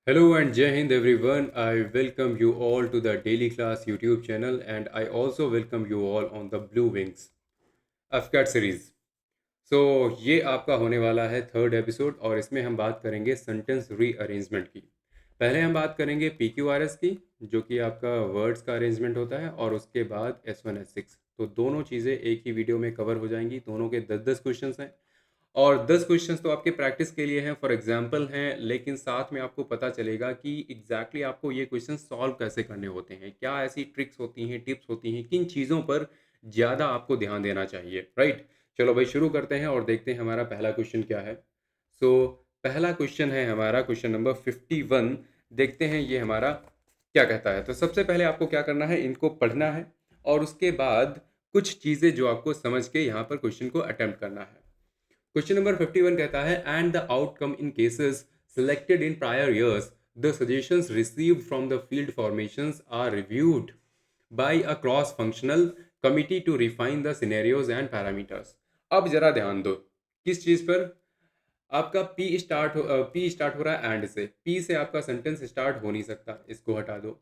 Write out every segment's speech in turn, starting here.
Hello and Jai Hind everyone. I welcome you all to the Daily Class YouTube channel and I also welcome you all on the Blue Wings AFCAT series. So ये आपका होने वाला है third episode और इसमें हम बात करेंगे सेंटेंस रीअरेंजमेंट की। पहले हम बात करेंगे PQRS की, जो कि आपका वर्ड्स का अरेंजमेंट होता है, और उसके बाद S1 S6। तो दोनों चीज़ें एक ही वीडियो में कवर हो जाएंगी। दोनों के 10-10 क्वेश्चंस हैं और 10 क्वेश्चंस तो आपके प्रैक्टिस के लिए हैं, फॉर एग्जांपल हैं, लेकिन साथ में आपको पता चलेगा कि एग्जैक्टली आपको ये क्वेश्चन सॉल्व कैसे करने होते हैं, क्या ऐसी ट्रिक्स होती हैं, टिप्स होती हैं, किन चीज़ों पर ज़्यादा आपको ध्यान देना चाहिए, राइट। चलो भाई शुरू करते हैं और देखते हैं हमारा पहला क्वेश्चन क्या है। सो पहला क्वेश्चन है हमारा क्वेश्चन नंबर 51। देखते हैं ये हमारा क्या कहता है। तो सबसे पहले आपको क्या करना है, इनको पढ़ना है और उसके बाद कुछ चीज़ें जो आपको समझ के यहाँ पर क्वेश्चन को अटेम्प्ट करना है। क्वेश्चन नंबर 51 कहता है, and the outcome in cases selected in prior years, the suggestions received from the field formations are reviewed by a cross functional committee to refine the scenarios and parameters। अब जरा ध्यान दो किस चीज पर। आपका पी स्टार्ट हो रहा है एंड से, पी से आपका सेंटेंस स्टार्ट हो नहीं सकता, इसको हटा दो।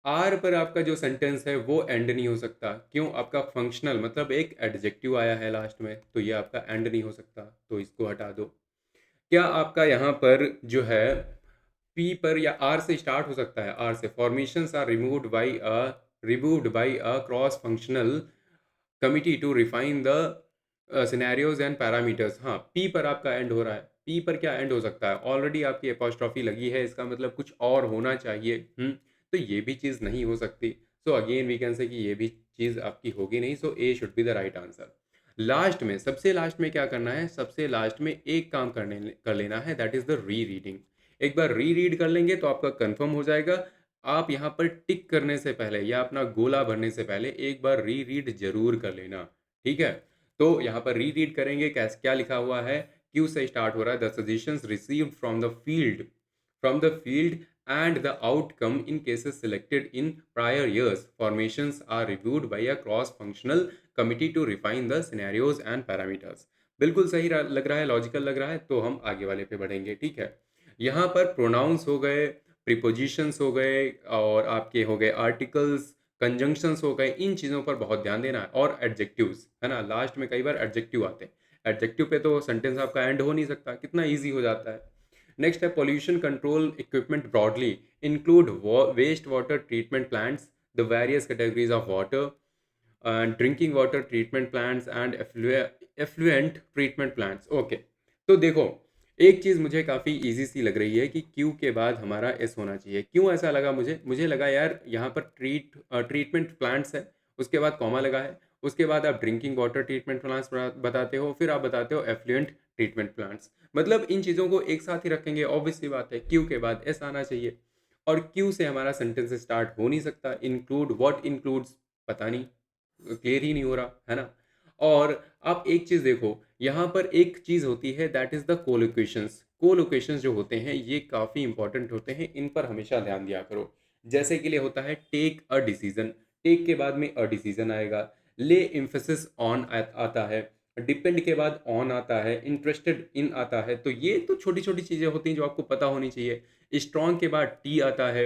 आर पर आपका जो सेंटेंस है वो एंड नहीं हो सकता, क्यों? आपका फंक्शनल मतलब एक एडजेक्टिव आया है लास्ट में, तो ये आपका एंड नहीं हो सकता, तो इसको हटा दो। क्या आपका यहाँ पर जो है पी पर या आर से स्टार्ट हो सकता है? आर से formations are removed by a cross functional committee to refine the scenarios and parameters. हाँ, पी पर आपका एंड हो रहा है, पी पर क्या एंड हो सकता है? ऑलरेडी आपकी एपोस्ट्रॉफी लगी है, इसका मतलब कुछ और होना चाहिए। तो ये भी चीज़ नहीं हो सकती। So again we can say कि ये भी चीज़ आपकी होगी नहीं। So A should be the right answer. Last में, सबसे लास्ट में क्या करना है? सबसे लास्ट में एक काम कर लेना है, दैट इज द री रीडिंग। एक बार री रीड कर लेंगे तो आपका कंफर्म हो जाएगा। आप यहाँ पर टिक करने से पहले या अपना गोला भरने से पहले एक बार री रीड जरूर कर लेना, ठीक है। तो यहाँ पर री रीड करेंगे, कैसे क्या लिखा हुआ है? क्यू से स्टार्ट हो रहा है, the suggestions received from the field and the outcome in cases selected in prior years formations are reviewed by a cross functional committee to refine the scenarios and parameters। बिल्कुल सही लग रहा है, logical लग रहा है, तो हम आगे वाले पे बढ़ेंगे, ठीक है। यहाँ पर प्रोनाउंस हो गए, प्रीपोजिशंस हो गए, और आपके हो गए आर्टिकल्स, कंजंक्शंस हो गए, इन चीज़ों पर बहुत ध्यान देना है। और एडजेक्टिव्स है ना, लास्ट में कई बार एडजेक्टिव आते हैं। एडजेक्टिव पे तो सेंटेंस आपका एंड हो नहीं सकता, कितना ईजी हो जाता है। नेक्स्ट है, pollution control equipment broadly include waste water treatment plants, the various categories of water, drinking water treatment plants and effluent treatment plants. Okay, तो देखो एक चीज़ मुझे काफ़ी इजी सी लग रही है कि क्यू के बाद हमारा एस होना चाहिए। क्यों ऐसा लगा मुझे लगा यार यहाँ पर ट्रीटमेंट प्लांट्स है, उसके बाद कॉमा लगा है, उसके बाद आप ड्रिंकिंग वाटर ट्रीटमेंट प्लांट्स बताते हो, फिर आप बताते हो एफ्लुएंट ट्रीटमेंट प्लांट्स। मतलब इन चीज़ों को एक साथ ही रखेंगे, ऑब्वियस सी बात है क्यू के बाद एस आना चाहिए। और क्यू से हमारा सेंटेंस स्टार्ट हो नहीं सकता। इंक्लूड, व्हाट इंक्लूड्स, पता नहीं, क्लियर ही नहीं हो रहा है ना। और आप एक चीज़ देखो, यहाँ पर एक चीज़ होती है, that is the collocations. Collocations जो होते हैं ये काफ़ी इंपॉर्टेंट होते हैं, इन पर हमेशा ध्यान दिया करो। जैसे कि लिए होता है टेक अ डिसीजन, टेक के बाद में अ डिसीजन आएगा। ले एम्फेसिस ऑन आता है, डिपेंड के बाद ऑन आता है, इंटरेस्टेड इन आता है। तो ये तो छोटी छोटी चीज़ें होती हैं जो आपको पता होनी चाहिए। स्ट्रॉन्ग के बाद टी आता है।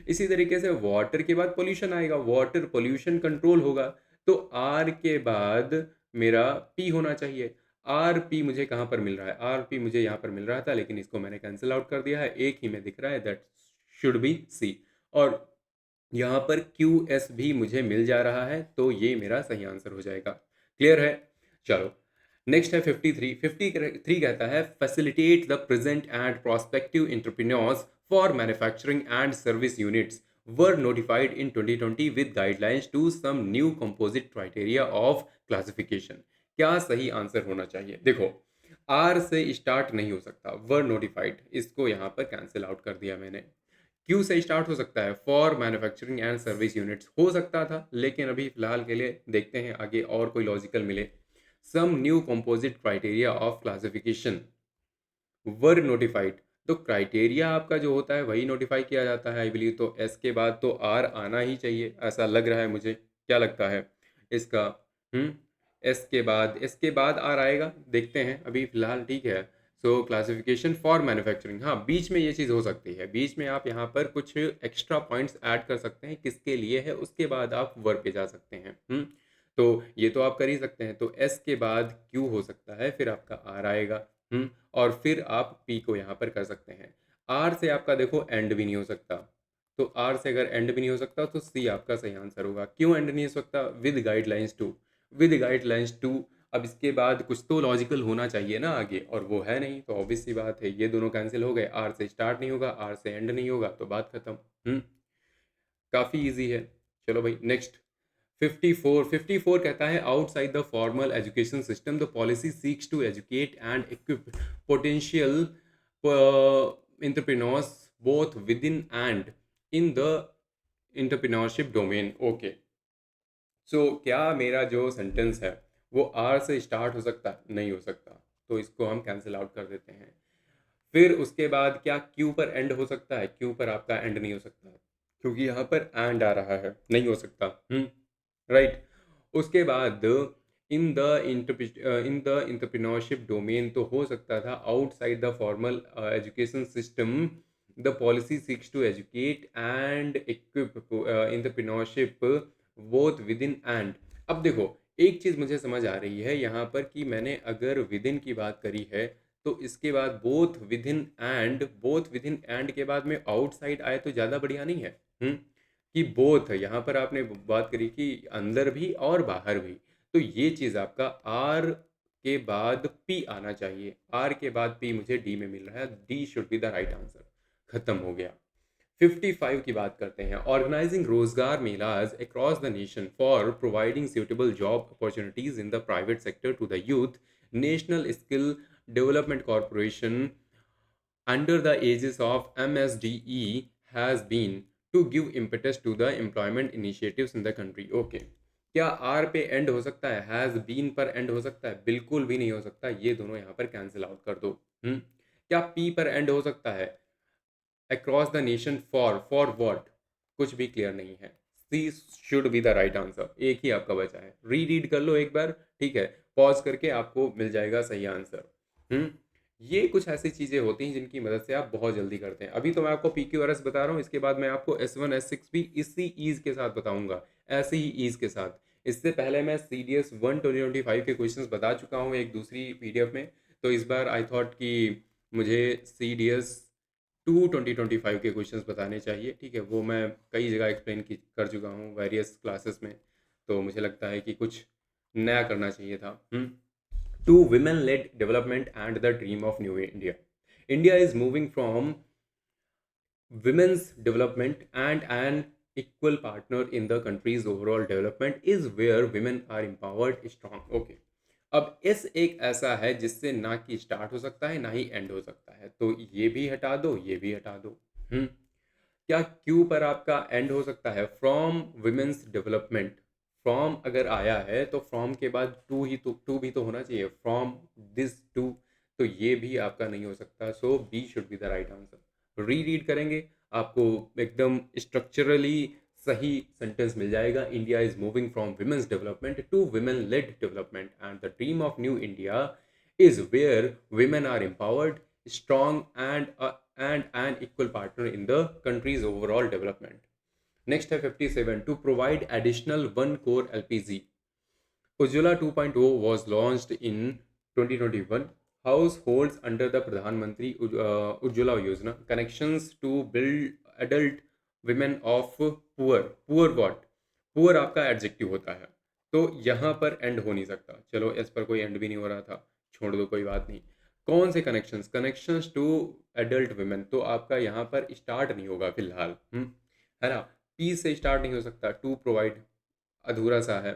इसी तरीके से वाटर के बाद पोल्यूशन आएगा, वाटर पोल्यूशन कंट्रोल होगा। तो आर के बाद मेरा पी होना चाहिए। आर पी मुझे कहाँ पर मिल रहा है? आर पी मुझे यहाँ पर मिल रहा था, लेकिन इसको मैंने कैंसिल आउट कर दिया है, एक ही में दिख रहा है, दैट शुड बी सी। और यहाँ पर क्यू एस भी मुझे मिल जा रहा है, तो ये मेरा सही आंसर हो जाएगा। क्लियर है? चलो नेक्स्ट है 53। 53 कहता है, facilitate the present and prospective entrepreneurs for manufacturing and service units were notified in 2020 with guidelines to some new composite criteria of classification। क्या सही आंसर होना चाहिए? देखो, आर से स्टार्ट नहीं हो सकता, वर नोटिफाइड, इसको यहाँ पर कैंसिल आउट कर दिया मैंने। क्यू से स्टार्ट हो सकता है, for manufacturing and service units हो सकता था, लेकिन अभी फिलहाल के लिए देखते हैं आगे और कोई लॉजिकल मिले। Some new composite criteria of classification were notified, तो क्राइटेरिया आपका जो होता है वही नोटिफाई किया जाता है, आई बिलीव। तो एस के बाद तो आर आना ही चाहिए, ऐसा लग रहा है मुझे। क्या लगता है इसका? एस के बाद आर आएगा, देखते हैं अभी फिलहाल, ठीक है। सो क्लासिफिकेशन फॉर मैन्युफैक्चरिंग, हाँ बीच में ये चीज़ हो सकती है, बीच में आप यहाँ पर कुछ एक्स्ट्रा पॉइंट्स ऐड कर सकते हैं किसके लिए है, उसके बाद आप वर्ब पे जा सकते हैं। तो ये तो आप कर ही सकते हैं। तो एस के बाद क्यू हो सकता है, फिर आपका आर आएगा। और फिर आप पी को यहाँ पर कर सकते हैं। आर से आपका देखो एंड भी नहीं हो सकता, तो आर से अगर एंड भी नहीं हो सकता तो सी आपका सही आंसर होगा। क्यों एंड नहीं हो सकता? With guidelines to, with guidelines to. अब इसके बाद कुछ तो लॉजिकल होना चाहिए ना आगे, और वो है नहीं, तो ऑब्वियस सी बात है ये दोनों कैंसिल हो गए। आर से स्टार्ट नहीं होगा, आर से एंड नहीं होगा, तो बात खत्म। काफ़ी इजी है। चलो भाई नेक्स्ट। 54 कहता है outside the formal education system the policy seeks to educate and equip potential entrepreneurs both within and in the entrepreneurship domain। Okay, so क्या मेरा जो सेंटेंस है वो आर से स्टार्ट हो सकता है? नहीं हो सकता, तो इसको हम कैंसिल आउट कर देते हैं। फिर उसके बाद क्या क्यू पर एंड हो सकता है? क्यू पर आपका एंड नहीं हो सकता, क्योंकि यहाँ पर एंड आ रहा है, नहीं हो सकता। राइट। उसके बाद इन द इंटरप्रेन्योरशिप डोमेन तो हो सकता था outside the formal education system the policy seeks to educate and equip entrepreneurship both within and. अब देखो, एक चीज़ मुझे समझ आ रही है यहाँ पर कि मैंने अगर विद इन की बात करी है तो इसके बाद बोथ विद इन एंड के बाद में आउटसाइड आए तो ज़्यादा बढ़िया नहीं है? कि बोथ है, यहाँ पर आपने बात करी कि अंदर भी और बाहर भी, तो ये चीज़ आपका आर के बाद पी आना चाहिए। आर के बाद पी मुझे डी में मिल रहा है, D should be the right answer. खत्म हो गया। 55 की बात करते हैं। ऑर्गेनाइजिंग रोजगार मेलाज across the nation for providing suitable job opportunities in the private sector to the youth, national skill development corporation under the aegis of MSDE has been to give impetus to the employment initiatives in the country। Okay, क्या are पे and हो सकता है? Has been पर and हो सकता है? बिल्कुल भी नहीं हो सकता, ये दोनों यहाँ पर कैंसिल आउट कर दो। क्या पी पर एंड हो सकता है? Across the nation for what? कुछ भी क्लियर नहीं है। C should be the right answer. एक ही आपका बचा है, रीड कर लो एक बार, ठीक है, पॉज करके आपको मिल जाएगा सही आंसर। हम्म ये कुछ ऐसी चीज़ें होती हैं जिनकी मदद से आप बहुत जल्दी करते हैं। अभी तो मैं आपको पी क्यू आर एस बता रहा हूँ, इसके बाद मैं आपको S1 S6 भी इसी ईज के साथ बताऊंगा, ऐसे ही ईज के साथ। इससे पहले मैं CDS 1 2025 के क्वेश्चंस बता चुका हूँ एक दूसरी PDF में, तो इस बार आई थॉट कि मुझे CDS 2 2025 के क्वेश्चंस बताने चाहिए, ठीक है। वो मैं कई जगह एक्सप्लेन कर चुका हूँ वेरियस क्लासेस में, तो मुझे लगता है कि कुछ नया करना चाहिए था। To women-led development and the dream of new India. India is moving from women's development and an equal partner in the country's overall development is where women are empowered, strong। Okay. अब इस एक ऐसा है जिससे ना कि start हो सकता है ना ही एंड हो सकता है, तो ये भी हटा दो, ये भी हटा दो। क्या क्यू पर आपका एंड हो सकता है? फ्रॉम विमेंस डेवलपमेंट, फ्रॉम अगर आया है तो फ्रॉम के बाद टू भी तो होना चाहिए, फ्रॉम दिस टू, तो ये भी आपका नहीं हो सकता। So B should be the right answer. Read करेंगे आपको एकदम स्ट्रक्चरली सही सेंटेंस मिल जाएगा। India is moving from women's development to women led development and the dream of new India is where women are empowered, strong, and an equal partner in the country's overall development। Next है 57, to provide additional one core LPG। Ujjwala 2.0 was launched in 2021। Households under the Pradhan Mantri Ujjwala Yojana connections to build adult women of poor। Poor what? Poor आपका adjective होता है, तो यहाँ पर and हो नहीं सकता। चलो इस पर कोई एंड भी नहीं हो रहा था, छोड़ दो, कोई बात नहीं। कौन से connections? Connections to adult women, तो आपका यहाँ पर स्टार्ट नहीं होगा फिलहाल। है ना। पी से स्टार्ट नहीं हो सकता, टू प्रोवाइड अधूरा सा है।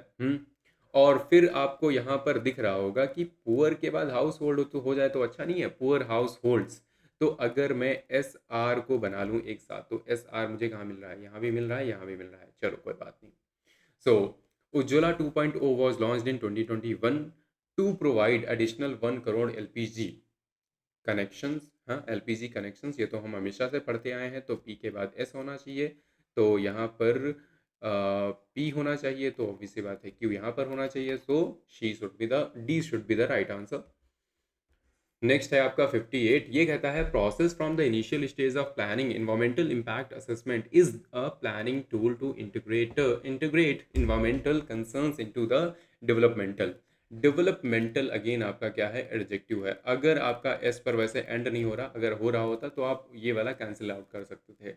और फिर आपको यहाँ पर दिख रहा होगा कि पुअर के बाद हाउस होल्ड तो हो जाए तो अच्छा नहीं है, पुअर हाउस होल्ड्स। तो अगर मैं एस आर को बना लूँ एक साथ, तो एस आर मुझे कहाँ मिल रहा है? यहाँ भी मिल रहा है, यहाँ भी मिल रहा है, चलो कोई बात नहीं। So Ujjwala 2.0 was launched in 2021 to provide additional 1 crore LPG connections. हाँ, LPG कनेक्शंस, ये तो हम हमेशा से पढ़ते आए हैं, तो पी के बाद एस होना चाहिए, तो यहाँ पर पी होना चाहिए, तो ऑब्वियस सी बात है क्यू यहाँ पर होना चाहिए। So she should be the D should be the right answer. Next है आपका 58। ये कहता है process from the initial stage of planning environmental impact assessment is a planning tool to integrate environmental concerns into the developmental. Developmental again आपका क्या है, adjective है। अगर आपका एस पर वैसे एंड नहीं हो रहा, अगर हो रहा होता तो आप ये वाला कैंसिल आउट कर सकते थे।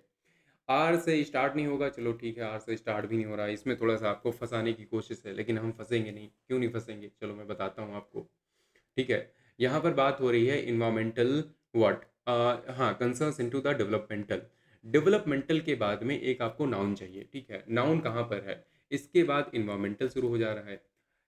आर से स्टार्ट नहीं होगा, चलो ठीक है, आर से स्टार्ट भी नहीं हो रहा, इसमें थोड़ा सा आपको फंसाने की कोशिश है, लेकिन हम फंसेंगे नहीं। क्यों नहीं फंसेंगे, चलो मैं बताता हूँ आपको। ठीक है, यहाँ पर बात हो रही है इन्वायरमेंटल व्हाट, हाँ, concerns into the developmental. Developmental के बाद में एक आपको नाउन चाहिए, ठीक है, नाउन कहाँ पर है, इसके बाद इन्वायरमेंटल शुरू हो जा रहा है।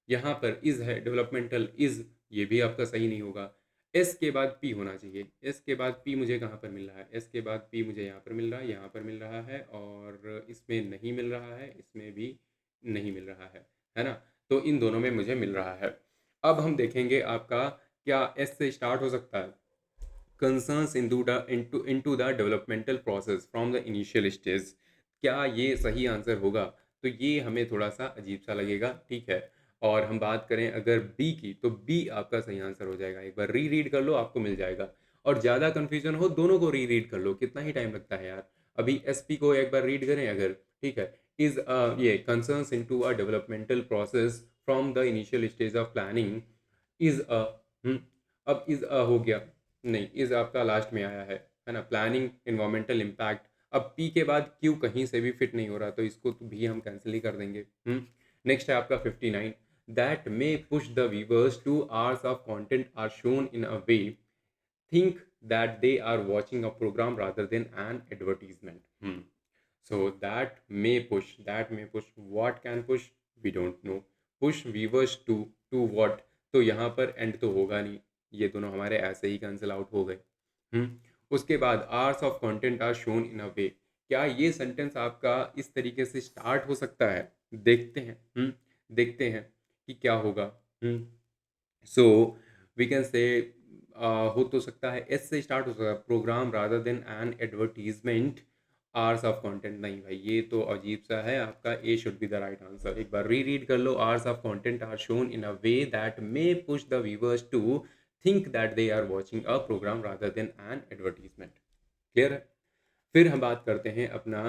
यहाँ पर इज है, डेवलपमेंटल इज, ये भी आपका सही नहीं होगा। एस के बाद पी होना चाहिए। एस के बाद पी मुझे कहाँ पर मिल रहा है, एस के बाद पी मुझे यहाँ पर मिल रहा है, यहाँ पर मिल रहा है, और इसमें नहीं मिल रहा है, इसमें भी नहीं मिल रहा है ना। तो इन दोनों में मुझे मिल रहा है। अब हम देखेंगे आपका क्या एस से स्टार्ट हो सकता है। Concerns into the developmental process from the initial stage, क्या ये सही आंसर होगा? तो ये हमें थोड़ा सा अजीब सा लगेगा, ठीक है। और हम बात करें अगर बी की, तो बी आपका सही आंसर हो जाएगा। एक बार री रीड कर लो, आपको मिल जाएगा। और ज़्यादा कन्फ्यूजन हो, दोनों को री रीड कर लो, कितना ही टाइम लगता है यार। अभी एस पी को एक बार रीड करें अगर, ठीक है। इज ये concerns into a developmental process from the initial stage of planning is a, अब इज अ हो गया, नहीं, इज आपका लास्ट में आया है ना, प्लानिंग इन्वायरमेंटल इम्पैक्ट। अब पी के बाद क्यू कहीं से भी फिट नहीं हो रहा, तो इसको तो भी हम कैंसिल ही कर देंगे। नेक्स्ट है आपका 59। That may push the viewers to hours of content are shown in a way think that they are watching a program rather than an advertisement. So that may push, what can push, we don't know. Push viewers to what, तो यहाँ पर and तो होगा नहीं, ये दोनों हमारे ऐसे ही कैंसिल आउट हो गए। उसके बाद arcs of content are shown in a way, क्या ये सेंटेंस आपका इस तरीके से स्टार्ट हो सकता है? देखते हैं, देखते हैं कि क्या होगा। सो वी कैन से हो तो सकता है, एस से स्टार्ट हो सकता है, program rather than an advertisement arcs of content. नहीं भाई, ये तो अजीब सा है, आपका A should be the right answer. एक बार री रीड कर लो, arcs of content are shown in a way that may push the viewers to think that they are watching a program rather than an advertisement. Clear है? फिर हम बात करते हैं अपना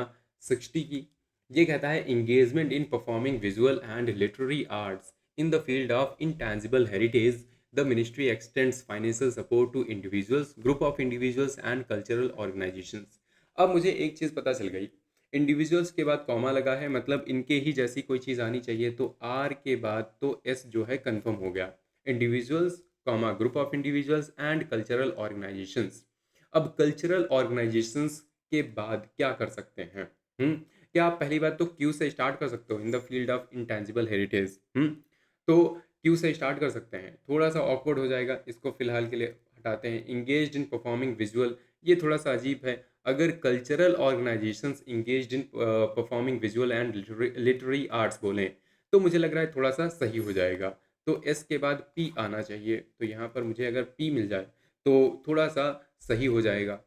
60 की। ये कहता है engagement in performing visual and literary arts in the field of intangible heritage, the ministry extends financial support to individuals, group of individuals and cultural organisations. अब मुझे एक चीज़ पता चल गई, इंडिविजुअल्स के बाद कॉमा लगा है, मतलब इनके ही जैसी कोई चीज़ आनी चाहिए, तो आर के बाद तो एस जो है कंफर्म हो गया। Individuals comma group of individuals and cultural organisations. अब कल्चरल ऑर्गेनाइजेशंस के बाद क्या कर सकते हैं? क्या आप पहली बात तो क्यू से स्टार्ट कर सकते हो, इन the field of intangible heritage. तो क्यू से स्टार्ट कर सकते हैं, थोड़ा सा ऑकवर्ड हो जाएगा, इसको फिलहाल के लिए हटाते हैं। इंगेज्ड इन परफॉर्मिंग विजुअल, ये थोड़ा सा अजीब है। अगर cultural organisations engaged in performing visual and literary arts बोलें, तो मुझे लग रहा है थोड़ा सा सही हो जाएगा। तो एस के बाद पी आना चाहिए, तो यहाँ पर मुझे अगर पी मिल जाए तो थोड़ा सा सही हो जाएगा,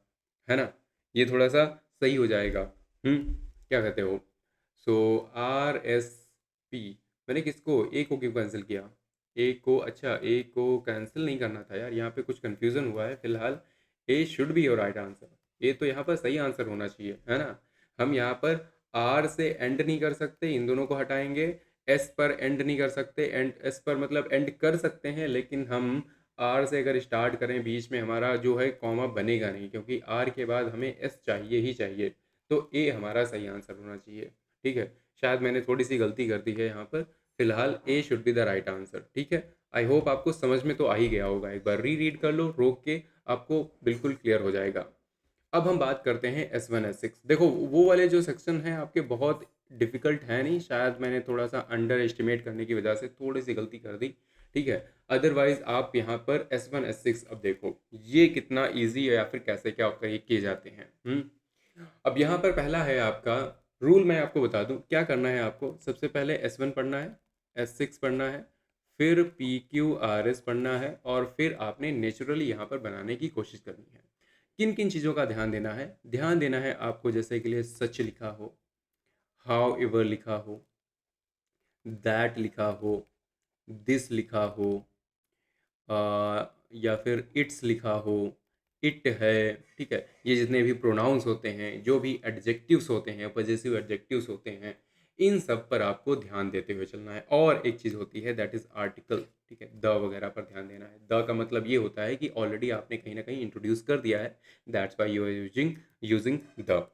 है ना, ये थोड़ा सा सही हो जाएगा। क्या कहते हो? सो आर एस पी, मैंने किसको, ए को क्यों कैंसिल किया? ए को, अच्छा, ए को कैंसिल नहीं करना था यार, यहाँ पे कुछ कंफ्यूजन हुआ है फिलहाल। A should be your right answer, A तो यहाँ पर सही आंसर होना चाहिए, है ना। हम यहाँ पर आर से एंड नहीं कर सकते, इन दोनों को हटाएंगे। एस पर एंड नहीं कर सकते, एंड एस पर मतलब एंड कर सकते हैं, लेकिन हम आर से अगर स्टार्ट करें, बीच में हमारा जो है कॉमा बनेगा नहीं, क्योंकि आर के बाद हमें एस चाहिए ही चाहिए। तो ए हमारा सही आंसर होना चाहिए, ठीक है। शायद मैंने थोड़ी सी गलती कर दी है यहाँ पर, फिलहाल A should be the right answer, ठीक है। आई होप आपको समझ में तो आ ही गया होगा, एक बार री रीड कर लो रोक के, आपको बिल्कुल क्लियर हो जाएगा। अब हम बात करते हैं S1 S6। देखो वो वाले जो सेक्शन हैं आपके बहुत डिफिकल्ट है नहीं, शायद मैंने थोड़ा सा अंडर एस्टिमेट करने की वजह से थोड़ी सी गलती कर दी, ठीक है। अदरवाइज आप यहाँ पर S1 S6 अब देखो ये कितना इजी है, या फिर कैसे क्या किए जाते हैं। अब यहाँ पर पहला है आपका रूल, मैं आपको बता दूं क्या करना है आपको। सबसे पहले S1 पढ़ना है, S6 पढ़ना है, फिर PQRS पढ़ना है, और फिर आपने नेचुरली यहाँ पर बनाने की कोशिश करनी है। किन किन चीज़ों का ध्यान देना है? ध्यान देना है आपको, जैसे कि लिए सच लिखा हो, हाउ एवर लिखा हो, दैट लिखा हो, दिस लिखा हो, या फिर इट्स लिखा हो, इट है, ठीक है? ये जितने भी प्रोनाउंस होते हैं, जो भी एडजेक्टिव्स होते हैं, पॉजेसिव एडजेक्टिव्स होते हैं, इन सब पर आपको ध्यान देते हुए चलना है। और एक चीज़ होती है दैट इज़ आर्टिकल, ठीक है? द वगैरह पर ध्यान देना है। द का मतलब ये होता है कि ऑलरेडी आपने कहीं न कहीं इंट्रोड्यूस कर दिया है, that's why you are using the.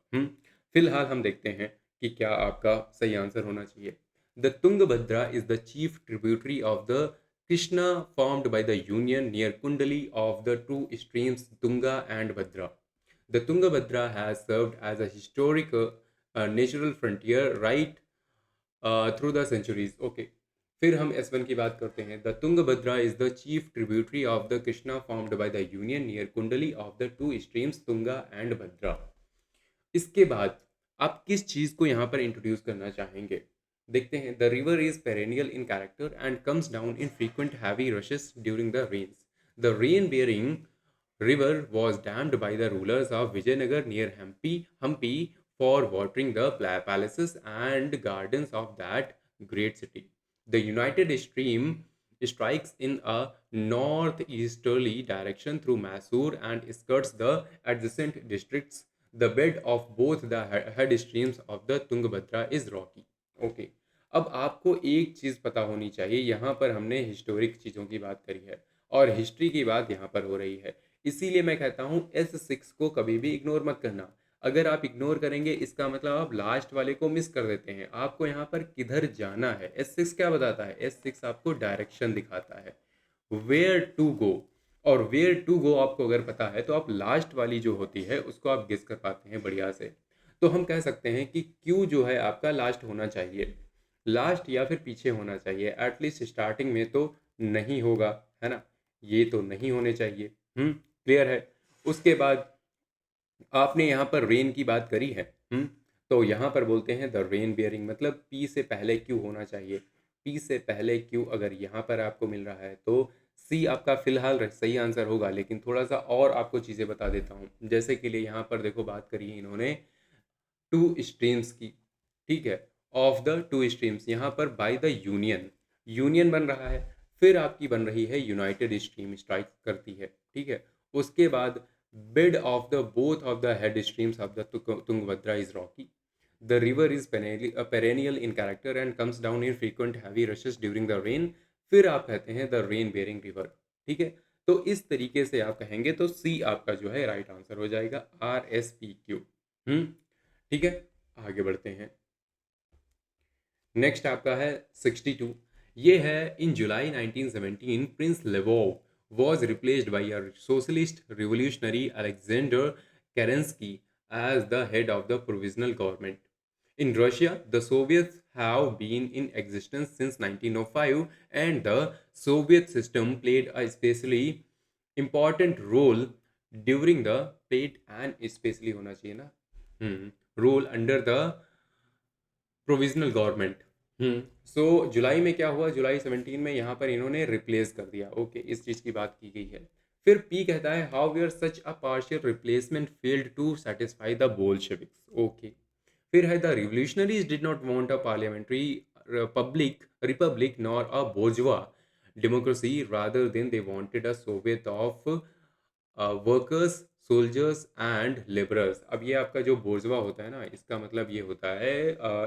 फिलहाल हम देखते हैं कि क्या आपका सही आंसर होना चाहिए। The Tungabhadra is the chief tributary of the Krishna formed by the union near Kundali of the two streams Tunga and Bhadra. The Tungabhadra has served as a historic natural frontier right through the centuries. Okay. फिर हम S1 की बात करते हैं. The Tungabhadra is the chief tributary of the Krishna formed by the union near Kundali of the two streams Tunga and Bhadra. इसके बाद आप किस चीज़ को यहाँ पर इंट्रोड्यूस करना चाहेंगे? देखते हैं। The river is perennial in character and comes down in frequent heavy rushes during the rains. The rain bearing river was dammed by the rulers of Vijayanagar near Hampi for watering the palaces and gardens of that great city. The United Stream strikes in a northeasterly direction through Mysore and skirts the adjacent districts. The bed of both the head streams of the Tungabhadra is rocky. Okay. अब आपको एक चीज़ पता होनी चाहिए, यहाँ पर हमने historic चीज़ों की बात करी है और हिस्ट्री की बात यहाँ पर हो रही है। इसीलिए मैं कहता हूँ S6 को कभी भी इग्नोर मत करना। अगर आप इग्नोर करेंगे इसका मतलब आप लास्ट वाले को मिस कर देते हैं। आपको यहाँ पर किधर जाना है, S6 क्या बताता है? S6 आपको डायरेक्शन दिखाता है, वेयर टू गो। और वेयर टू गो आपको अगर पता है तो आप लास्ट वाली जो होती है उसको आप गेस कर पाते हैं बढ़िया से। तो हम कह सकते हैं कि क्यू जो है आपका लास्ट होना चाहिए, लास्ट या फिर पीछे होना चाहिए। एटलीस्ट स्टार्टिंग में तो नहीं होगा, है ना? ये तो नहीं होने चाहिए। क्लियर है। उसके बाद आपने यहाँ पर रेन की बात करी है। तो यहाँ पर बोलते हैं द रेन बियरिंग, मतलब पी से पहले क्यू होना चाहिए। पी से पहले क्यू अगर यहाँ पर आपको मिल रहा है तो सी आपका फिलहाल सही आंसर होगा। लेकिन थोड़ा सा और आपको चीज़ें बता देता हूँ। जैसे कि लिए यहाँ पर देखो बात करी है इन्होंने टू स्ट्रीम्स की, ठीक है? ऑफ द टू स्ट्रीम्स, यहाँ पर बाय द यूनियन, यूनियन बन रहा है। फिर आपकी बन रही है यूनाइटेड स्ट्रीम, स्ट्राइक करती है, ठीक है? उसके बाद bed of the both of the head streams of the Tungabhadra is rocky. The river is perennial in character and comes down in frequent heavy rushes during the rain. फिर आप कहते हैं the rain bearing river, ठीक है? तो इस तरीके से आप कहेंगे तो सी आपका जो है राइट आंसर हो जाएगा, RSPQ। ठीक है, आगे बढ़ते हैं। नेक्स्ट आपका है 62। ये है इन जुलाई 1917 Prince लेवोव was replaced by a socialist revolutionary Alexander Kerensky as the head of the provisional government. In Russia, the Soviets have been in existence since 1905 and the Soviet system played a especially important role during the played and especially होना चाहिए ना, role under the provisional government. सो जुलाई में क्या हुआ, जुलाई 17 में यहाँ पर इन्होंने रिप्लेस कर दिया। ओके, इस चीज़ की बात की गई है। फिर पी कहता है how were such a partial replacement failed to satisfy the Bolsheviks. Okay. फिर है the revolutionaries did not want a parliamentary public republic nor a bourgeois democracy rather than they wanted a Soviet of workers, soldiers and labourers. अब ये आपका जो बोर्जवा होता है ना, इसका मतलब ये होता है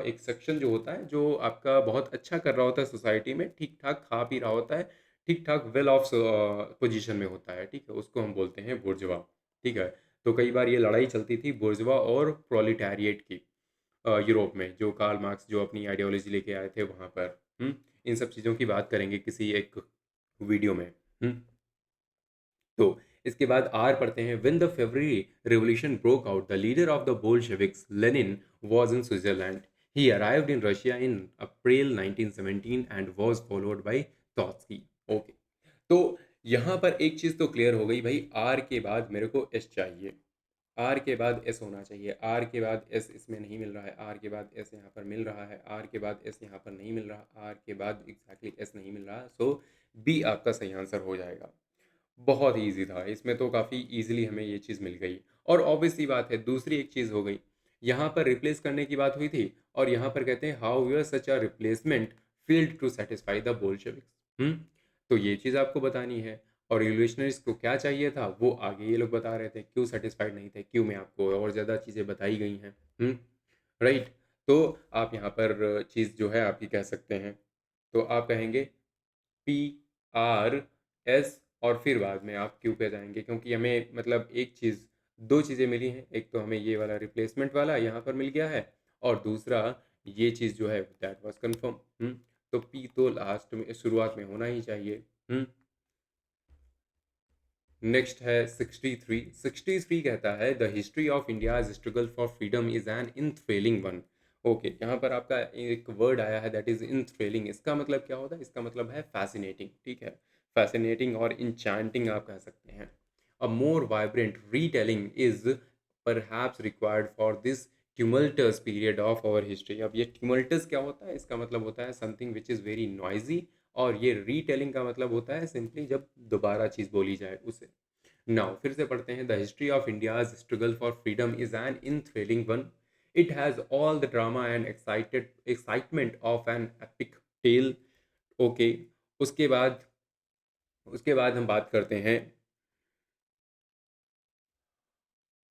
एक सेक्शन जो होता है जो आपका बहुत अच्छा कर रहा होता है सोसाइटी में, ठीक ठाक खा पी रहा होता है, ठीक ठाक वेल ऑफ पोजीशन में होता है, ठीक है? उसको हम बोलते हैं बोर्जवा, ठीक है? तो कई बार ये लड़ाई चलती थी बोर्जवा और प्रोलिटारिएट की यूरोप में, जो कार्ल मार्क्स जो अपनी आइडियोलॉजी लेके आए थे वहाँ पर। इन सब चीज़ों की बात करेंगे किसी एक वीडियो में। तो इसके बाद आर पढ़ते हैं। When the February revolution broke out the leader of the Bolsheviks Lenin was in Switzerland. He arrived in Russia in April 1917 and was followed by Trotsky. Okay, तो यहाँ पर एक चीज़ तो क्लियर हो गई भाई, आर के बाद मेरे को एस चाहिए, आर के बाद एस होना चाहिए। आर के बाद एस इसमें नहीं मिल रहा है, आर के बाद एस यहाँ पर मिल रहा है, आर के बाद एस यहाँ पर नहीं मिल रहा, आर के बाद एग्जैक्टली एस नहीं मिल रहा। सो बी आपका सही आंसर हो जाएगा। बहुत ही ईज़ी था, इसमें तो काफ़ी ईज़िली हमें ये चीज़ मिल गई। और ऑब्वियस सी बात है, दूसरी एक चीज़ हो गई, यहाँ पर रिप्लेस करने की बात हुई थी और यहाँ पर कहते हैं however such a replacement failed to satisfy the Bolsheviks. तो ये चीज़ आपको बतानी है। और रिवोल्यूशनरीज को क्या चाहिए था वो आगे ये लोग बता रहे थे, क्यों सेटिस्फाइड नहीं थे, क्यों में आपको और ज़्यादा चीज़ें बताई गई हैं। राइट। तो आप यहाँ पर चीज़ जो है आपकी कह सकते हैं, तो आप कहेंगे पी आर एस और फिर बाद में आप क्यू पे जाएंगे, क्योंकि हमें मतलब एक चीज़, दो चीज़ें मिली हैं, एक तो हमें ये वाला रिप्लेसमेंट वाला यहाँ पर मिल गया है और दूसरा ये चीज़ जो है दैट वाज कंफर्म। तो पी तो लास्ट में शुरुआत में होना ही चाहिए। नेक्स्ट है 63। 63 कहता है the history of India's struggle for freedom is an enthralling one. Okay, यहाँ पर आपका एक वर्ड आया है दैट इज इनथ्रिलिंग। इसका मतलब क्या होता है? इसका मतलब है फैसिनेटिंग। ठीक है, फैसिनेटिंग और इंचांटिंग आप कह सकते हैं। A more vibrant retelling is perhaps required for this tumultuous period of our history. अब ये ट्यूमल्टस क्या होता है? इसका मतलब होता है something which is very noisy, और ये रीटेलिंग का मतलब होता है सिंपली जब दोबारा चीज़ बोली जाए उसे। नाउ फिर से पढ़ते हैं। The history of India's struggle for freedom is N in thrilling one. It has all the drama and excitement of an epic tell. Okay, उसके बाद हम बात करते हैं।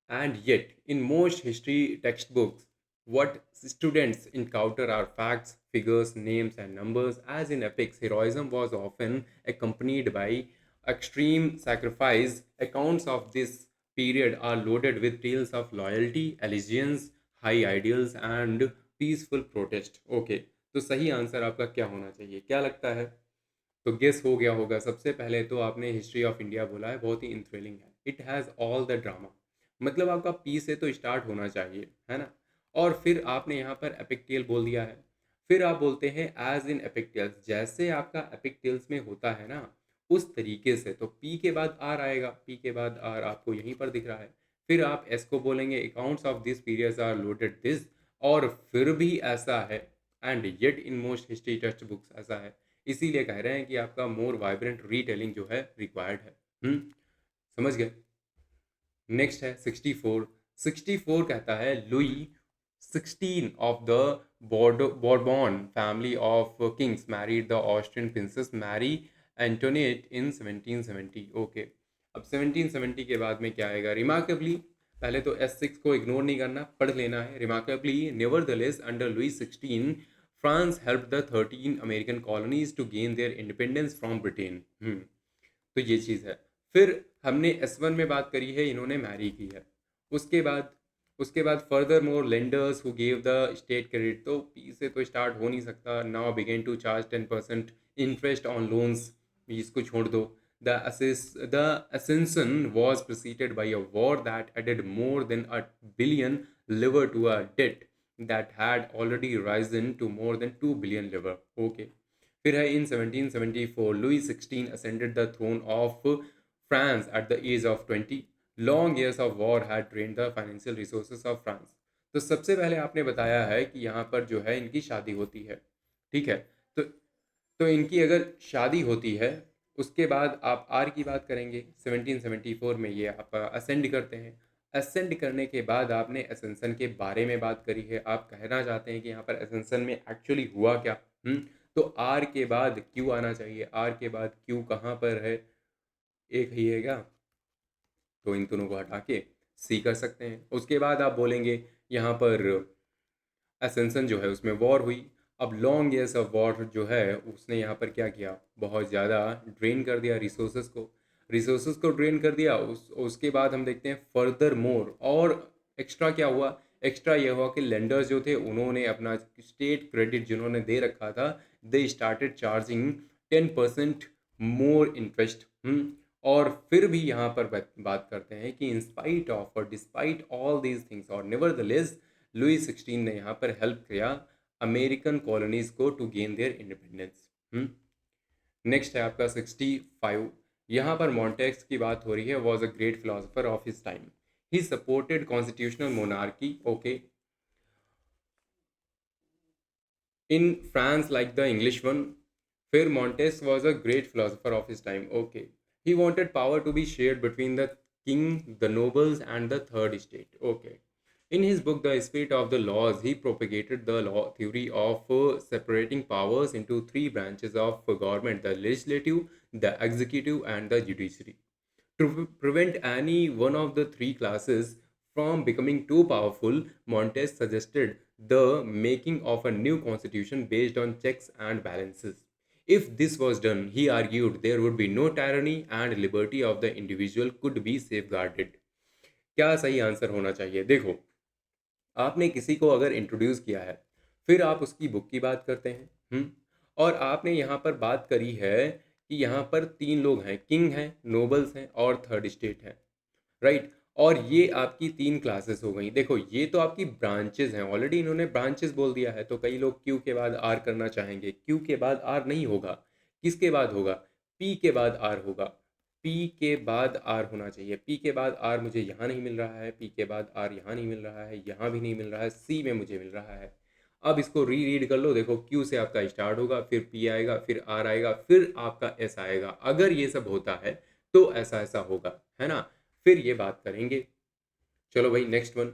And yet, in most history textbooks, what students encounter are facts, figures, names, and numbers. As in epics, heroism was often accompanied by extreme sacrifice. Accounts of this period are loaded with tales of loyalty, allegiance, high ideals, and peaceful protest. Okay, तो सही answer आपका क्या होना चाहिए? क्या लगता है? तो गेस हो गया होगा। सबसे पहले तो आपने हिस्ट्री ऑफ इंडिया बोला है, बहुत ही इंथ्रिलिंग है। It has all the drama, मतलब आपका पी से तो स्टार्ट होना चाहिए, है ना। और फिर आपने यहाँ पर एपिक टेल बोल दिया है। फिर आप बोलते हैं एज इन एपिक टेल्स, जैसे आपका एपिक टेल्स में होता है ना उस तरीके से। तो पी के बाद आर आएगा, पी के बाद आर आपको यहीं पर दिख रहा है। फिर आप एस को बोलेंगे accounts of this periods are loaded this, और फिर भी ऐसा है। And yet in most history text books ऐसा है। इसीलिए कह रहे हैं कि आपका मोर वाइब्रेंट रीटेलिंग जो है रिक्वायर्ड है। समझ गए। नेक्स्ट है 64। 64 कहता है Louis 16 of the Bourbon family of Kings married the Austrian princess Mary Antoinette in 1770। Okay, अब 1770 के बाद में क्या आएगा? रिमार्केबली, पहले तो S6 को इग्नोर नहीं करना, पढ़ लेना है। Remarkably nevertheless under Louis 16 France help the 13 American colonies to gain their independence from Britain. तो ये चीज़ है। फिर हमने S1 में बात करी है, इन्होंने मैरी की है। उसके बाद furthermore lenders who gave the state credit. तो पी से तो स्टार्ट हो नहीं सकता। Now begin to charge 10% interest on loans, इसको छोड़ दो। The ascension was preceded by a war that added more than a billion liver to a debt that had already risen to more than 2 billion liver. Okay. फिर है इन 1774 Louis 16 ascended the throne of France at the age of 20. Long years of war had drained the financial resources of France. तो सबसे पहले आपने बताया है कि यहाँ पर जो है इनकी शादी होती है। ठीक है, तो इनकी अगर शादी होती है उसके बाद आप आर की बात करेंगे। 1774 में ये आप असेंड करते हैं। असेंड करने के बाद आपने असेंसन के बारे में बात करी है। आप कहना चाहते हैं कि यहाँ पर असेंसन में एक्चुअली हुआ क्या। तो आर के बाद क्यू आना चाहिए। आर के बाद क्यू कहाँ पर है? एक ही है क्या? तो इन दोनों को हटा के सी कर सकते हैं। उसके बाद आप बोलेंगे यहाँ पर असेंसन जो है उसमें वॉर हुई। अब लॉन्ग ईयर्स ऑफ वॉर जो है उसने यहाँ पर क्या किया? बहुत ज़्यादा ड्रेन कर दिया रिसोर्सेज को ड्रेन कर दिया। उसके बाद हम देखते हैं फर्दर मोर, और एक्स्ट्रा क्या हुआ? एक्स्ट्रा ये हुआ कि लेंडर्स जो थे उन्होंने अपना स्टेट क्रेडिट जिन्होंने दे रखा था, they started charging 10% more interest. और फिर भी यहाँ पर बात करते हैं कि इन स्पाइट ऑफ और डिस्पाइट ऑल दीज थिंग्स और नेवरदलेस लुई 16 ने यहाँ पर हेल्प किया अमेरिकन कॉलोनीज को to gain their independence. Next है आपका 65। यहाँ पर मॉन्टेक्स की बात हो रही है। Was a great philosopher of his time. He supported constitutional monarchy. Okay, in France like the English one. फिर Montesquieu was a great philosopher of his time. Okay, he wanted power to be shared between the king, the nobles and the third state. Okay, In his book, The Spirit of the Laws, he propagated the law theory of separating powers into three branches of government: the legislative, the executive, and the judiciary. To prevent any one of the three classes from becoming too powerful, Montez suggested the making of a new constitution based on checks and balances. If this was done, he argued, there would be no tyranny and liberty of the individual could be safeguarded. क्या सही answer होना चाहिए? देखो, आपने किसी को अगर introduce किया है, फिर आप उसकी बुक की बात करते हैं। और आपने यहाँ पर बात करी है कि यहाँ पर तीन लोग हैं, किंग हैं, नोबल्स हैं और थर्ड स्टेट है, राइट? और ये आपकी तीन क्लासेस हो गई। देखो, ये तो आपकी ब्रांचेस हैं, ऑलरेडी इन्होंने ब्रांचेस बोल दिया है, तो कई लोग क्यू के बाद आर करना चाहेंगे। क्यू के बाद आर नहीं होगा, किसके बाद होगा? पी के बाद आर होगा। पी के बाद आर होना चाहिए। पी के बाद आर मुझे यहाँ नहीं मिल रहा है, पी के बाद आर यहाँ नहीं मिल रहा है, यहाँ भी नहीं मिल रहा है, सी में मुझे मिल रहा है। अब इसको री रीड कर लो। देखो, क्यू से आपका स्टार्ट होगा, फिर पी आएगा, फिर आर आएगा, फिर आपका एस आएगा। अगर ये सब होता है तो ऐसा ऐसा होगा, है ना? फिर ये बात करेंगे। चलो भाई, नेक्स्ट वन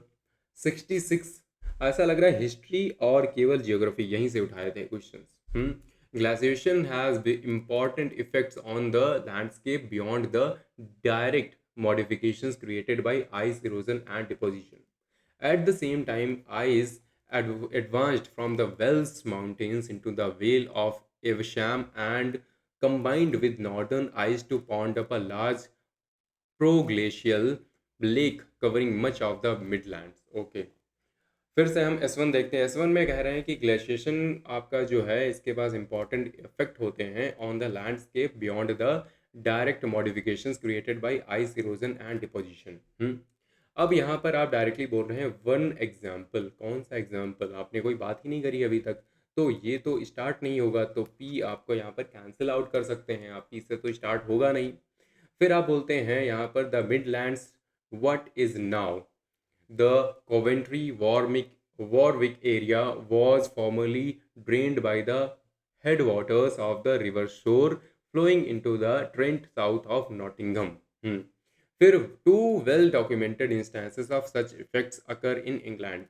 66। ऐसा लग रहा है हिस्ट्री और केवल जियोग्राफी यहीं से उठाए थे questions. Glaciation has important effects on the landscape beyond the direct modifications created by ice erosion and deposition. At the same time, ice advanced from the Wells Mountains into the Vale of Evesham and combined with northern ice to pond up a large proglacial lake covering much of the Midlands. Okay, फिर से हम S1 देखते हैं। S1 में कह रहे हैं कि ग्लेशिएशन आपका जो है, इसके पास इंपॉर्टेंट इफेक्ट होते हैं on the landscape beyond the direct modifications created by ice erosion and deposition. अब यहाँ पर आप डायरेक्टली बोल रहे हैं वन एग्जाम्पल। कौन सा एग्जाम्पल? आपने कोई बात ही नहीं करी अभी तक, तो ये तो स्टार्ट नहीं होगा। तो पी आपको यहाँ पर कैंसिल आउट कर सकते हैं आप, पी से तो स्टार्ट होगा नहीं। फिर आप बोलते हैं यहाँ पर the Midlands what is now the Coventry Warwick area was formerly drained by the headwaters of the river shore flowing into the Trent south of Nottingham. फिर two well documented instances of such effects occur in England.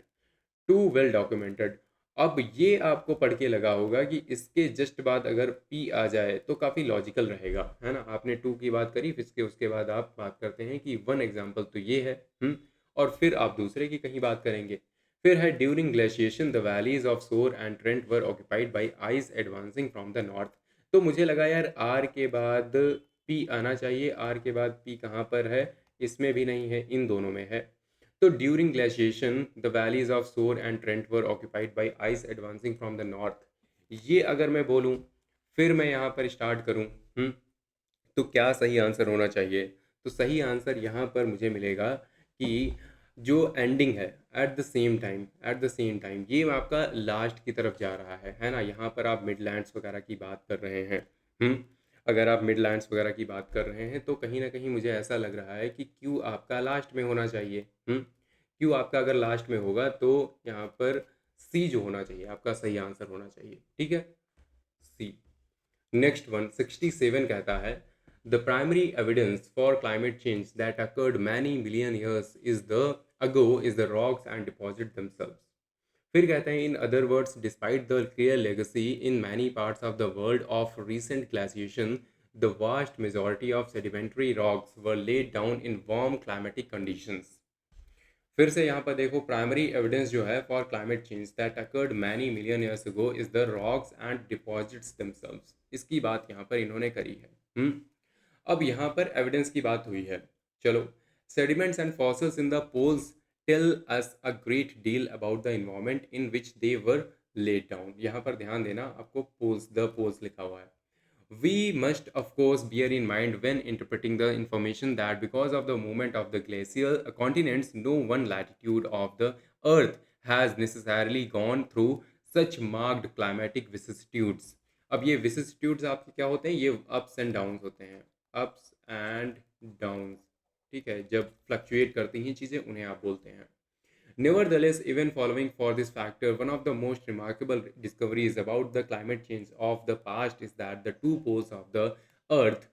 Two well documented. अब ये आपको पढ़ के लगा होगा कि इसके जस्ट बाद अगर पी आ जाए तो काफ़ी लॉजिकल रहेगा, है ना? आपने टू की बात करी, फिर उसके बाद आप बात करते हैं कि वन एग्जाम्पल तो ये है। और फिर आप दूसरे की कहीं बात करेंगे। फिर है during glaciation the valleys of Soar and Trent were occupied by ice advancing from the north. तो मुझे लगा यार आर के बाद पी आना चाहिए। आर के बाद पी कहाँ पर है? इसमें भी नहीं है, इन दोनों में है। तो during glaciation the valleys of Soar and Trent were occupied by ice advancing from the north. ये अगर मैं बोलूँ, फिर मैं यहाँ पर स्टार्ट करूँ, तो क्या सही आंसर होना चाहिए? तो सही आंसर यहाँ पर मुझे मिलेगा कि जो एंडिंग है एट द सेम टाइम ये आपका लास्ट की तरफ जा रहा है ना? यहाँ पर आप मिडलैंड्स वगैरह की बात कर रहे हैं। अगर आप मिडलैंड्स वगैरह की बात कर रहे हैं तो कहीं ना कहीं मुझे ऐसा लग रहा है कि क्यू आपका लास्ट में होना चाहिए। क्यू आपका अगर लास्ट में होगा तो यहाँ पर सी जो होना चाहिए आपका सही आंसर होना चाहिए। ठीक है, सी। नेक्स्ट वन 67 कहता है the primary evidence for climate change that occurred many million years is the rocks and deposit themselves. फिर कहते हैं in other words despite the clear legacy in many parts of the world of recent glaciation the vast majority of sedimentary rocks were laid down in warm climatic conditions. फिर से यहाँ पर देखो, primary evidence जो है for climate change that occurred many million years ago is the rocks and deposits themselves. इसकी बात यहाँ पर इन्होंने करी है। अब यहाँ पर एविडेंस की बात हुई है। चलो, sediments and fossils in the pools tell us a great deal about the environment in which they were laid down. यहाँ पर ध्यान देना, आपको पोल्स, द पोल्स लिखा हुआ है। We must, of course, bear in mind when interpreting the information that because of the movement of the glacial continents, no one latitude of the Earth has necessarily gone through such marked climatic vicissitudes. अब ये vicissitudes आपके क्या होते हैं? ये ups and downs होते हैं, ups and downs। ठीक है, जब फ्लक्चुएट करती हैं चीज़ें उन्हें आप बोलते हैं। Nevertheless, even following for this factor, one of the most remarkable discoveries about the climate change of the past is that the two poles of the Earth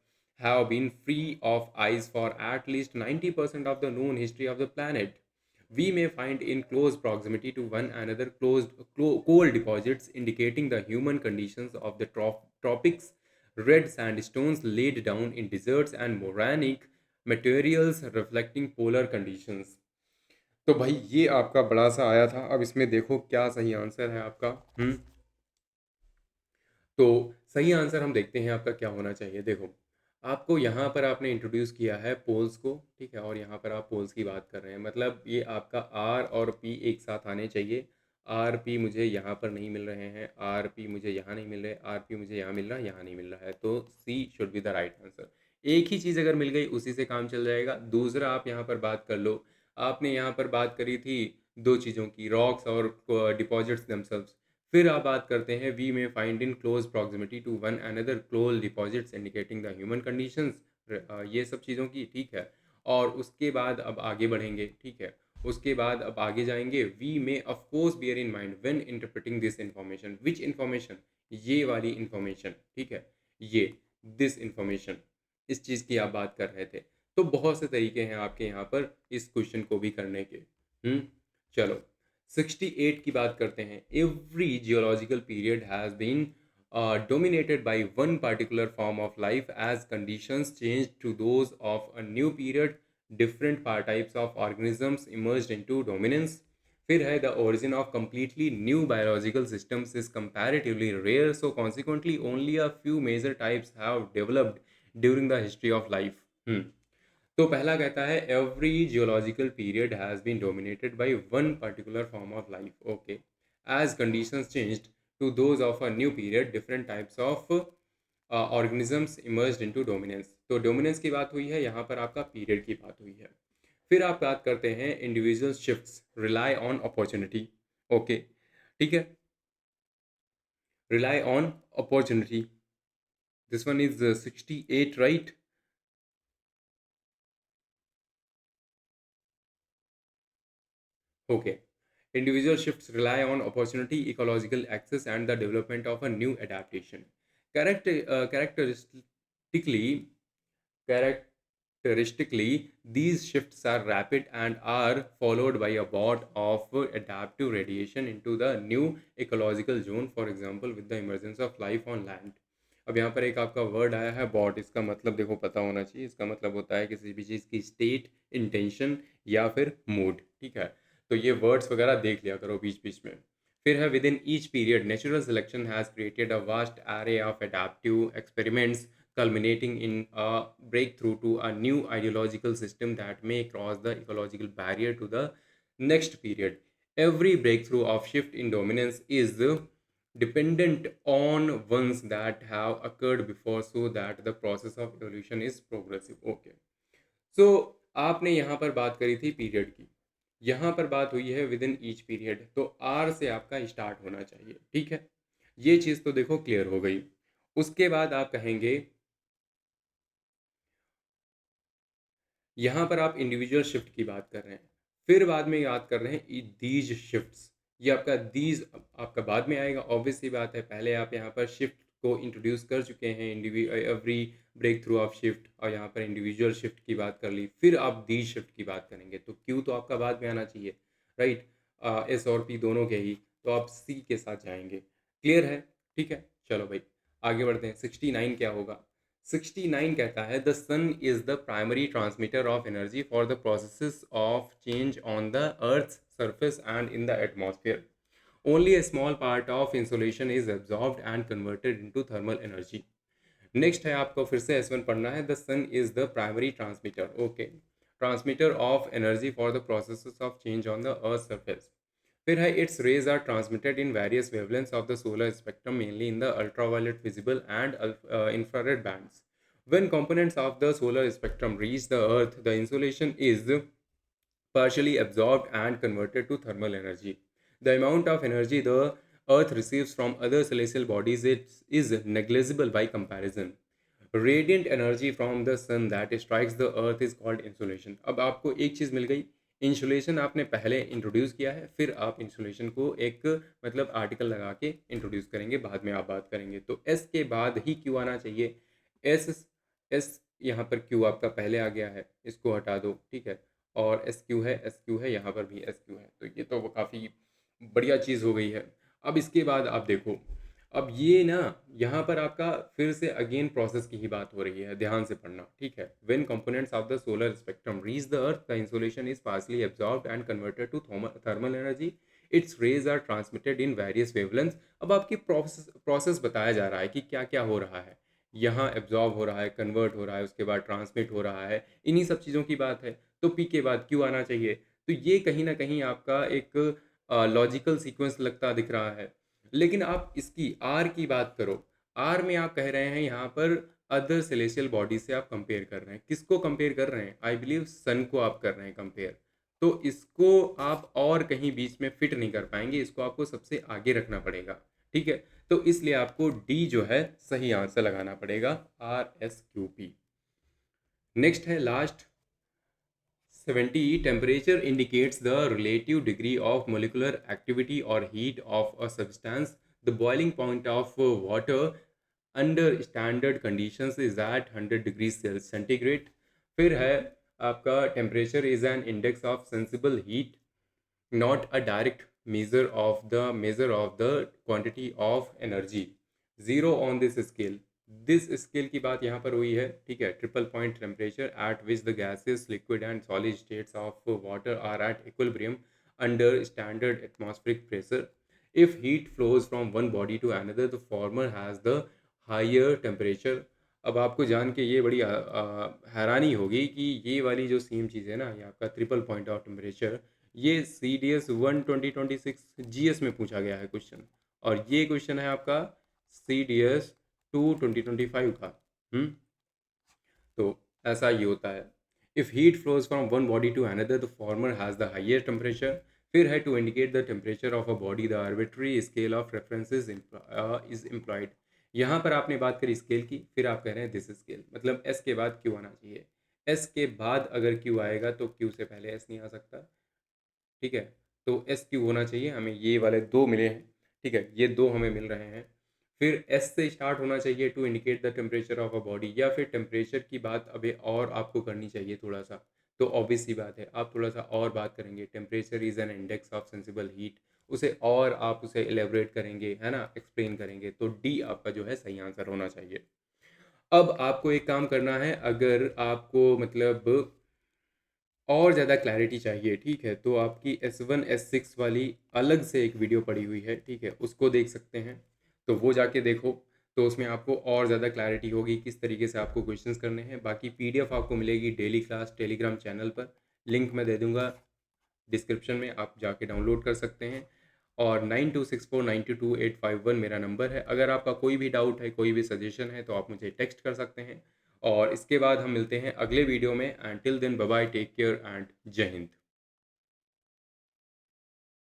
have been free of ice for at least 90% of the known history of the planet. we may find in close proximity to one another coal deposits indicating the human conditions of the tropics, red sandstones laid down in deserts, and moranic materials reflecting polar conditions. तो भाई ये आपका बड़ा सा आया था। अब इसमें देखो क्या सही आंसर है आपका। तो सही आंसर हम देखते हैं आपका क्या होना चाहिए। देखो, आपको यहाँ पर आपने इंट्रोड्यूस किया है पोल्स को, ठीक है, और यहाँ पर आप पोल्स की बात कर रहे हैं, मतलब ये आपका आर और पी एक साथ आने चाहिए। आर पी मुझे यहाँ पर नहीं मिल रहे हैं, आर पी मुझे यहाँ नहीं मिल रहे, आर पी मुझे यहाँ मिल रहा है, यहाँ नहीं मिल रहा है, तो C should be the right answer. एक ही चीज़ अगर मिल गई उसी से काम चल जाएगा। दूसरा आप यहाँ पर बात कर लो, आपने यहाँ पर बात करी थी दो चीज़ों की, रॉक्स और डिपॉजिट्स दमसेल्व्स। फिर आप बात करते हैं we may find in close proximity to one another close deposits indicating the human conditions, ये सब चीज़ों की, ठीक है। और उसके बाद अब आगे बढ़ेंगे, ठीक है, उसके बाद अब आगे जाएंगे। We may of course bear in mind when interpreting this information, which information, ये वाली इंफॉर्मेशन, ठीक है, ये दिस इंफॉर्मेशन, इस चीज़ की आप बात कर रहे थे। तो बहुत से तरीके हैं आपके यहाँ पर इस क्वेश्चन को भी करने के। चलो 68 की बात करते हैं। Every geological period has been dominated by one particular form of life as conditions changed to those of a new period, different types of organisms emerged into dominance. फिर है the origin of completely new biological systems is comparatively rare, so consequently only a few major types have developed during the history of life. तो पहला कहता है every geological period has been dominated by one particular form of life, okay, as conditions changed to those of a new period, different types of organisms emerged into dominance. तो dominance की बात हुई है, यहाँ पर आपका पीरियड की बात हुई है। फिर आप बात करते हैं individual shifts rely on opportunity, okay, ठीक है, rely on opportunity, this one is 68, right. Okay. Individual shifts rely on opportunity, ecological access, and the development of a new adaptation. Characteristically, characteristically, these shifts are rapid and are followed by a bout of adaptive radiation into the new ecological zone. For example, with the emergence of life on land. अब यहाँ पर एक आपका word आया है bot, इसका मतलब देखो पता होना चाहिए। इसका मतलब होता है किसी भी चीज़ की स्टेट, इंटेंशन या फिर मूड, ठीक है। तो ये वर्ड्स वगैरह देख लिया करो बीच बीच में। फिर है with in each period natural selection has created a vast array of adaptive experiments culminating in a breakthrough to a new ideological system that may cross the ecological barrier to the next period. Every breakthrough of shift in dominance is dependent on ones that have occurred before, so that the process of evolution is progressive. Okay. So आपने यहाँ पर बात करी थी period की, यहाँ पर बात हुई है विद इन ईच पीरियड, तो आर से आपका स्टार्ट होना चाहिए, ठीक है। ये चीज़ तो देखो क्लियर हो गई। उसके बाद आप कहेंगे, यहाँ पर आप इंडिविजुअल शिफ्ट की बात कर रहे हैं, फिर बाद में याद कर रहे हैं दीज शिफ्ट्स। ये आपका दीज आपका बाद में आएगा, ऑब्वियस सी बात है। पहले आप यहाँ पर शिफ्ट को इंट्रोड्यूस कर चुके हैं, every breakthrough of shift, और यहाँ पर इंडिविजुअल शिफ्ट की बात कर ली, फिर आप दीज शिफ्ट की बात करेंगे, तो क्यू तो आपका बाद में आना चाहिए, राइट। एस और पी दोनों के ही, तो आप सी के साथ जाएंगे। क्लियर है, ठीक है। चलो भाई आगे बढ़ते हैं। 69 क्या होगा? 69 कहता है the sun is the primary transmitter of energy for the processes of change on the earth surface and in the atmosphere. Only a small part of insolation is absorbed and converted into thermal energy. Next है आपको फिर से S1 पढ़ना है। The sun is the primary transmitter, okay, transmitter of energy for the processes of change on the earth surface. फिर है its rays are transmitted in various wavelengths of the solar spectrum, mainly in the ultraviolet visible and infrared bands. When components of the solar spectrum reach the earth, the insolation is partially absorbed and converted to thermal energy. The amount of energy the earth receives from other celestial bodies is negligible by comparison. Radiant energy from the sun that strikes the earth is called insolation. अब आपको एक चीज़ मिल गई, insulation आपने पहले introduce किया है, फिर आप इंसुलेशन को एक मतलब आर्टिकल लगा के इंट्रोड्यूस करेंगे, बाद में आप बात करेंगे। तो एस के बाद ही क्यू आना चाहिए। एस एस यहाँ पर क्यू आपका पहले आ गया है, इसको हटा दो, ठीक है। और एस क्यू है, यहाँ पर भी एस क्यू है। तो ये तो काफ़ी बढ़िया चीज़ हो गई है। अब इसके बाद आप देखो, अब ये ना यहाँ पर आपका फिर से अगेन प्रोसेस की ही बात हो रही है, ध्यान से पढ़ना, ठीक है। When components of the solar spectrum reach the earth, the insolation is partially absorbed and converted to thermal energy. Its rays are transmitted in various wavelengths. अब आपकी प्रोसेस बताया जा रहा है कि क्या क्या हो रहा है। यहाँ एब्जॉर्ब हो रहा है, कन्वर्ट हो रहा है, उसके बाद ट्रांसमिट हो रहा है, इन्हीं सब चीज़ों की बात है। तो पी के बाद क्यू आना चाहिए। तो ये कहीं ना कहीं आपका एक लॉजिकल सीक्वेंस लगता दिख रहा है। लेकिन आप इसकी आर की बात करो, आर में आप कह रहे हैं यहाँ पर अदर सेलेशियल बॉडी से आप कंपेयर कर रहे हैं। किसको कंपेयर कर रहे हैं? आई बिलीव सन को आप कर रहे हैं कंपेयर। तो इसको आप और कहीं बीच में फिट नहीं कर पाएंगे, इसको आपको सबसे आगे रखना पड़ेगा, ठीक है। तो इसलिए आपको डी जो है सही आंसर लगाना पड़ेगा, RSQP। नेक्स्ट है last 70, temperature indicates the relative degree of molecular activity or heat of a substance. The boiling point of water under standard conditions is at 100 degrees centigrade. फिर है आपका temperature is an index of sensible heat, not a direct measure of the quantity of energy. Zero on this scale. This scale की बात यहाँ पर हुई है, ठीक है। Triple point temperature at which the gases, liquid and solid states of water are at equilibrium under standard atmospheric pressure. If heat flows from one body to another, the former has the higher temperature. अब आपको जान के ये बड़ी हैरानी होगी कि ये वाली जो सेम चीज़ है ना, ये आपका ट्रिपल पॉइंट ऑफ टेम्परेचर, ये CDS 1 2026 GS में पूछा गया है क्वेश्चन। और ये क्वेश्चन है आपका CDS 2 2025 का। तो ऐसा ही होता है। If heat flows from one body to another, the former has the higher temperature. फिर है to indicate the temperature of a body, the arbitrary scale of references is employed. यहाँ पर आपने बात करी स्केल की, फिर आप कह रहे हैं दिस स्केल, मतलब एस के बाद क्यू आना चाहिए। एस के बाद अगर क्यू आएगा तो क्यू से पहले एस नहीं आ सकता, ठीक है। तो एस क्यू होना चाहिए, हमें ये वाले दो मिले हैं, ठीक है, ये दो हमें मिल रहे हैं। फिर एस से स्टार्ट होना चाहिए to indicate the temperature of a body, या फिर टेम्परेचर की बात अभी और आपको करनी चाहिए थोड़ा सा। तो ऑब्वियस सी बात है, आप थोड़ा सा और बात करेंगे, temperature is an index of sensible heat, उसे और आप उसे एलेबरेट करेंगे, है ना, एक्सप्लेन करेंगे। तो डी आपका जो है सही आंसर होना चाहिए। अब आपको एक काम करना है, अगर आपको मतलब और ज़्यादा क्लैरिटी चाहिए, ठीक है, तो आपकी S1 S6 वाली अलग से एक वीडियो पड़ी हुई है, ठीक है, उसको देख सकते हैं। तो वो जाके देखो, तो उसमें आपको और ज़्यादा क्लैरिटी होगी किस तरीके से आपको क्वेश्चंस करने हैं। बाकी PDF आपको मिलेगी डेली क्लास टेलीग्राम चैनल पर, लिंक मैं दे दूंगा डिस्क्रिप्शन में, आप जाके डाउनलोड कर सकते हैं। और 9264922851 मेरा नंबर है। अगर आपका कोई भी डाउट है, कोई भी सजेशन है, तो आप मुझे टेक्स्ट कर सकते हैं। और इसके बाद हम मिलते हैं अगले वीडियो में। And till then bye bye, take care and जय हिंद।